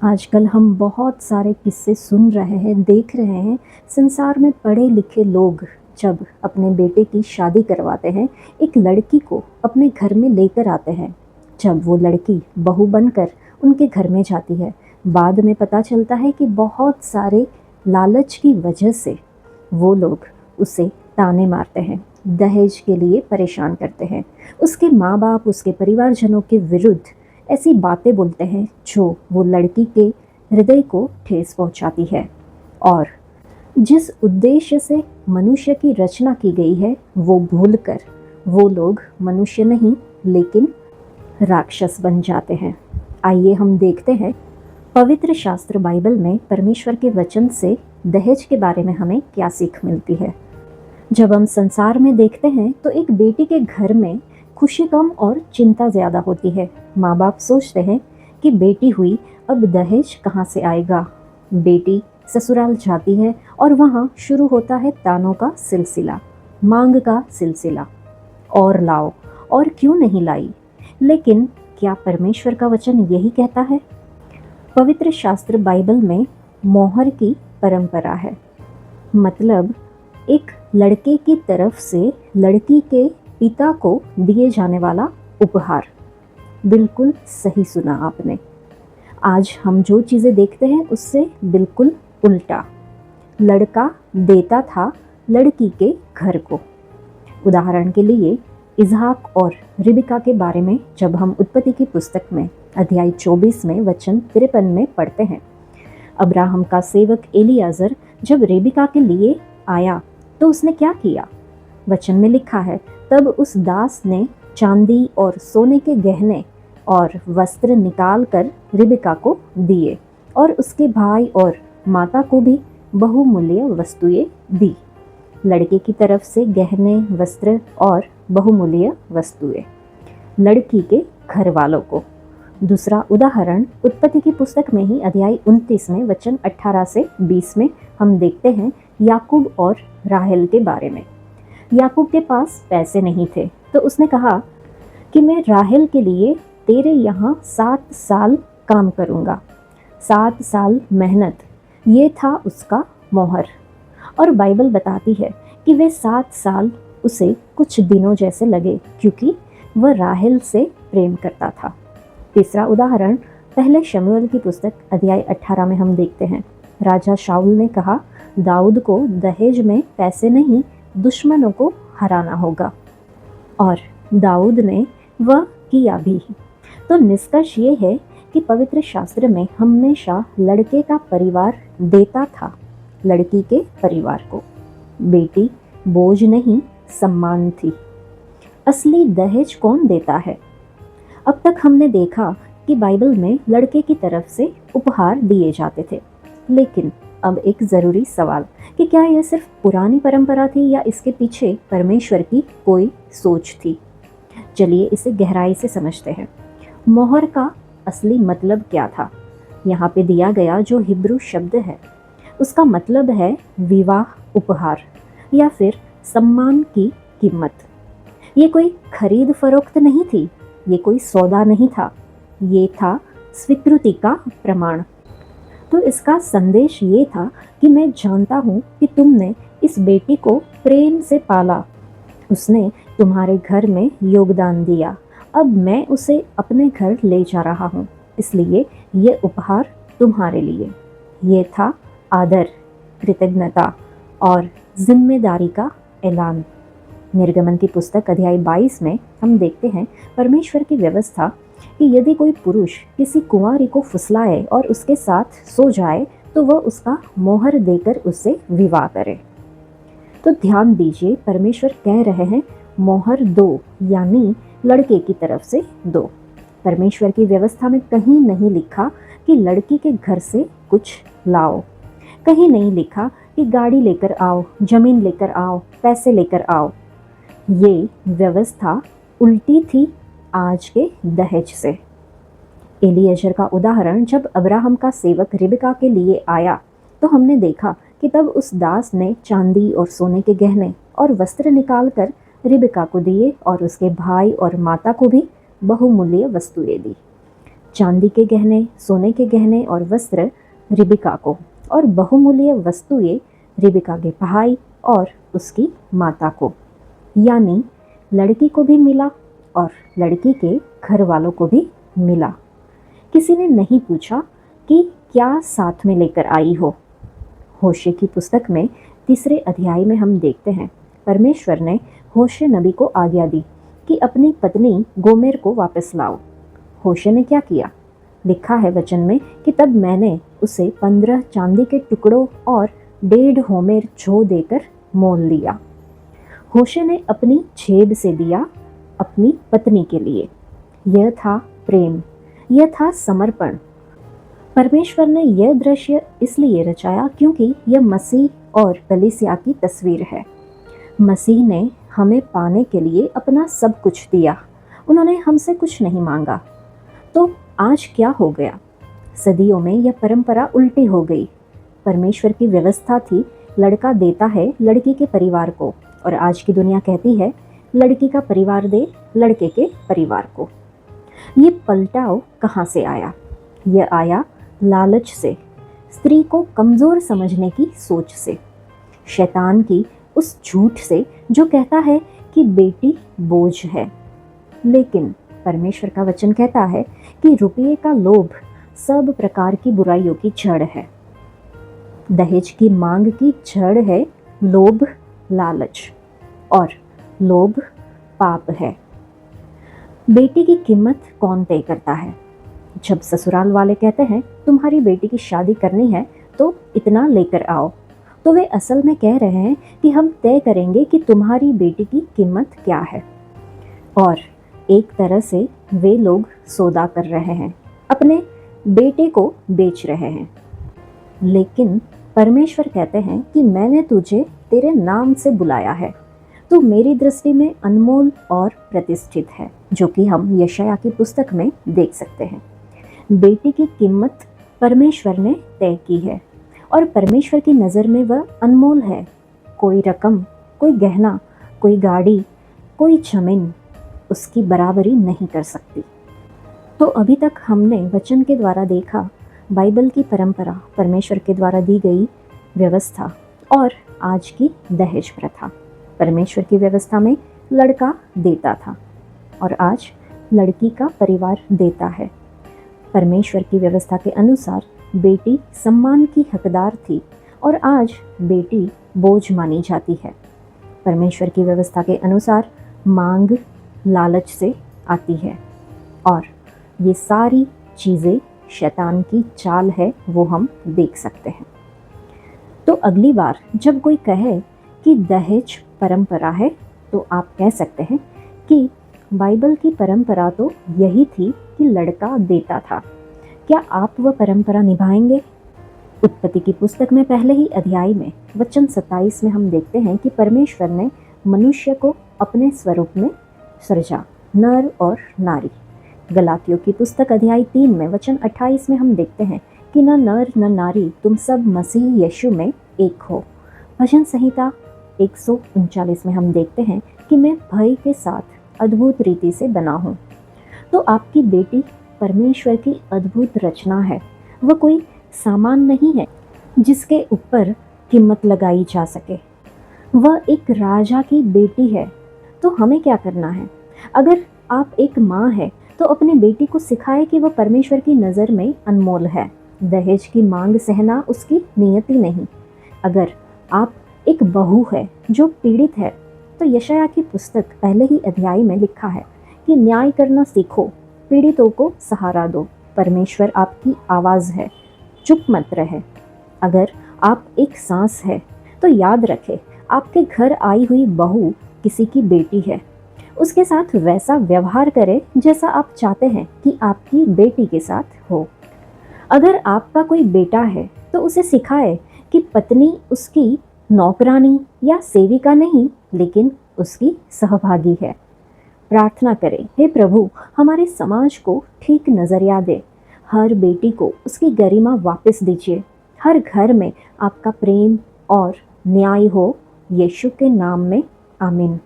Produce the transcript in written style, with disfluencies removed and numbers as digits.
आजकल हम बहुत सारे किस्से सुन रहे हैं, देख रहे हैं। संसार में पढ़े लिखे लोग जब अपने बेटे की शादी करवाते हैं, एक लड़की को अपने घर में लेकर आते हैं। जब वो लड़की बहू बनकर उनके घर में जाती है, बाद में पता चलता है कि बहुत सारे लालच की वजह से वो लोग उसे ताने मारते हैं, दहेज के लिए परेशान करते हैं। उसके माँ बाप उसके परिवारजनों के विरुद्ध ऐसी बातें बोलते हैं जो वो लड़की के हृदय को ठेस पहुंचाती है। और जिस उद्देश्य से मनुष्य की रचना की गई है वो भूलकर वो लोग मनुष्य नहीं लेकिन राक्षस बन जाते हैं। आइए हम देखते हैं पवित्र शास्त्र बाइबल में परमेश्वर के वचन से दहेज के बारे में हमें क्या सीख मिलती है। जब हम संसार में देखते हैं तो एक बेटी के घर में खुशी कम और चिंता ज़्यादा होती है। माँ बाप सोचते हैं कि बेटी हुई, अब दहेज कहाँ से आएगा। बेटी ससुराल जाती है और वहाँ शुरू होता है तानों का सिलसिला, मांग का सिलसिला, और लाओ और क्यों नहीं लाई। लेकिन क्या परमेश्वर का वचन यही कहता है? पवित्र शास्त्र बाइबल में मोहर की परंपरा है, मतलब एक लड़के की तरफ से लड़की के पिता को दिए जाने वाला उपहार। बिल्कुल सही सुना आपने। आज हम जो चीज़ें देखते हैं उससे बिल्कुल उल्टा। लड़का देता था लड़की के घर को। उदाहरण के लिए इसहाक और रिबिका के बारे में जब हम उत्पत्ति की पुस्तक में अध्याय 24 में वचन 53 में पढ़ते हैं। अब्राहम का सेवक एलियाजर जब रेबिका के लिए आया तो उसने क्या किया? वचन में लिखा है, तब उस दास ने चांदी और सोने के गहने और वस्त्र निकाल कर रिबिका को दिए और उसके भाई और माता को भी बहुमूल्य वस्तुएं दी। लड़के की तरफ से गहने, वस्त्र और बहुमूल्य वस्तुएं लड़की के घर वालों को। दूसरा उदाहरण उत्पत्ति की पुस्तक में ही अध्याय 29 में वचन 18 से 20 में हम देखते हैं याकूब और राहेल के बारे में। याकूब के पास पैसे नहीं थे तो उसने कहा कि मैं राहेल के लिए तेरे यहाँ 7 साल काम करूँगा। 7 साल मेहनत, ये था उसका मोहर। और बाइबल बताती है कि वे 7 साल उसे कुछ दिनों जैसे लगे क्योंकि वह राहेल से प्रेम करता था। तीसरा उदाहरण पहले शमूएल की पुस्तक अध्याय 18 में हम देखते हैं। राजा शाऊल ने कहा दाऊद को दहेज में पैसे नहीं, दुश्मनों को हराना होगा, और दाऊद ने वह किया भी। तो निष्कर्ष ये है कि पवित्र शास्त्र में हमेशा लड़के का परिवार देता था लड़की के परिवार को। बेटी बोझ नहीं, सम्मान थी। असली दहेज कौन देता है? अब तक हमने देखा कि बाइबल में लड़के की तरफ से उपहार दिए जाते थे, लेकिन अब एक ज़रूरी सवाल कि क्या यह सिर्फ पुरानी परंपरा थी या इसके पीछे परमेश्वर की कोई सोच थी? चलिए इसे गहराई से समझते हैं। मोहर का असली मतलब क्या था? यहाँ पे दिया गया जो हिब्रू शब्द है उसका मतलब है विवाह उपहार या फिर सम्मान की कीमत। ये कोई खरीद फरोख्त नहीं थी, ये कोई सौदा नहीं था, ये था स्वीकृति का प्रमाण। तो इसका संदेश ये था कि मैं जानता हूँ कि तुमने इस बेटी को प्रेम से पाला, उसने तुम्हारे घर में योगदान दिया, अब मैं उसे अपने घर ले जा रहा हूँ, इसलिए ये उपहार तुम्हारे लिए। ये था आदर, कृतज्ञता और जिम्मेदारी का ऐलान। निर्गमन की पुस्तक अध्याय 22 में हम देखते हैं परमेश्वर की व्यवस्था कि यदि कोई पुरुष किसी कुंवारी को फुसलाए और उसके साथ सो जाए तो वह उसका मोहर देकर उससे विवाह करे। तो ध्यान दीजिए, परमेश्वर कह रहे हैं मोहर दो, यानी लड़के की तरफ से दो। परमेश्वर की व्यवस्था में कहीं नहीं लिखा कि लड़की के घर से कुछ लाओ, कहीं नहीं लिखा कि गाड़ी लेकर आओ, जमीन लेकर आओ, पैसे लेकर आओ। ये व्यवस्था उल्टी थी आज के दहेज से। एलिएजर का उदाहरण जब अब्राहम का सेवक रिबिका के लिए आया तो हमने देखा कि तब उस दास ने चांदी और सोने के गहने और वस्त्र निकालकर रिबिका को दिए और उसके भाई और माता को भी बहुमूल्य वस्तुएं दी। चांदी के गहने, सोने के गहने और वस्त्र रिबिका को, और बहुमूल्य वस्तुएं रिबिका के भाई और उसकी माता को, यानी लड़की को भी मिला और लड़की के घर वालों को भी मिला। किसी ने नहीं पूछा कि क्या साथ में लेकर आई हो। होशे की पुस्तक में 3 अध्याय में हम देखते हैं परमेश्वर ने होशे नबी को आज्ञा दी कि अपनी पत्नी गोमेर को वापस लाओ। होशे ने क्या किया? लिखा है वचन में कि तब मैंने उसे 15 चांदी के टुकड़ों और 1.5 होमेर जौ देकर मोल लिया। होशे ने अपनी जेब से दिया अपनी पत्नी के लिए। यह था प्रेम, यह था समर्पण। परमेश्वर ने यह दृश्य इसलिए रचाया क्योंकि यह मसीह और कलीसिया की तस्वीर है। मसीह ने हमें पाने के लिए अपना सब कुछ दिया, उन्होंने हमसे कुछ नहीं मांगा। तो आज क्या हो गया? सदियों में यह परंपरा उल्टी हो गई। परमेश्वर की व्यवस्था थी लड़का देता है लड़की के परिवार को, और आज की दुनिया कहती है लड़की का परिवार दे लड़के के परिवार को। ये पलटाव कहाँ से आया? यह आया लालच से, स्त्री को कमजोर समझने की सोच से, शैतान की उस झूठ से जो कहता है कि बेटी बोझ है। लेकिन परमेश्वर का वचन कहता है कि रुपये का लोभ सब प्रकार की बुराइयों की जड़ है। दहेज की मांग की जड़ है लोभ, लालच, और लोभ पाप है। बेटी की कीमत कौन तय करता है? जब ससुराल वाले कहते हैं तुम्हारी बेटी की शादी करनी है तो इतना लेकर आओ, तो वे असल में कह रहे हैं कि हम तय करेंगे कि तुम्हारी बेटी की कीमत क्या है। और एक तरह से वे लोग सौदा कर रहे हैं, अपने बेटे को बेच रहे हैं। लेकिन परमेश्वर कहते हैं कि मैंने तुझे तेरे नाम से बुलाया है, तू मेरी दृष्टि में अनमोल और प्रतिष्ठित है, जो कि हम यशायाह की पुस्तक में देख सकते हैं। बेटी की कीमत परमेश्वर ने तय की है और परमेश्वर की नज़र में वह अनमोल है। कोई रकम, कोई गहना, कोई गाड़ी, कोई जमीन उसकी बराबरी नहीं कर सकती। तो अभी तक हमने वचन के द्वारा देखा बाइबल की परंपरा, परमेश्वर के द्वारा दी गई व्यवस्था, और आज की दहेज प्रथा। परमेश्वर की व्यवस्था में लड़का देता था और आज लड़की का परिवार देता है। परमेश्वर की व्यवस्था के अनुसार बेटी सम्मान की हकदार थी और आज बेटी बोझ मानी जाती है। परमेश्वर की व्यवस्था के अनुसार मांग लालच से आती है, और ये सारी चीज़ें शैतान की चाल है, वो हम देख सकते हैं। तो अगली बार जब कोई कहे कि दहेज परंपरा है, तो आप कह सकते हैं कि बाइबल की परंपरा तो यही थी कि लड़का देता था। क्या आप वह परंपरा निभाएंगे? उत्पत्ति की पुस्तक में पहले ही अध्याय में वचन 27 में हम देखते हैं कि परमेश्वर ने मनुष्य को अपने स्वरूप में सृजा, नर और नारी। गलातियों की पुस्तक अध्याय 3 में वचन 28 में हम देखते हैं कि न नर न नारी, तुम सब मसीह यीशु में एक हो। भजन संहिता 139 में हम देखते हैं कि मैं भय के साथ अद्भुत रीति से बना हूँ। तो आपकी बेटी परमेश्वर की अद्भुत रचना है। वह कोई सामान नहीं है जिसके ऊपर कीमत लगाई जा सके। वह एक राजा की बेटी है। तो हमें क्या करना है? अगर आप एक माँ है तो अपनी बेटी को सिखाए कि वह परमेश्वर की नज़र में अनमोल है। दहेज की मांग सहना उसकी नियति नहीं। अगर आप एक बहू है जो पीड़ित है, तो यशायाह की पुस्तक पहले ही अध्याय में लिखा है कि न्याय करना सीखो, पीड़ितों को सहारा दो। परमेश्वर आपकी आवाज़ है, चुप मत रहे। अगर आप एक सास है तो याद रखें, आपके घर आई हुई बहू किसी की बेटी है। उसके साथ वैसा व्यवहार करें जैसा आप चाहते हैं कि आपकी बेटी के साथ हो। अगर आपका कोई बेटा है तो उसे सिखाए कि पत्नी उसकी नौकरानी या सेविका नहीं, लेकिन उसकी सहभागी है। प्रार्थना करें, हे प्रभु, हमारे समाज को ठीक नजरिया दे। हर बेटी को उसकी गरिमा वापस दीजिए। हर घर में आपका प्रेम और न्याय हो। यीशु के नाम में आमीन।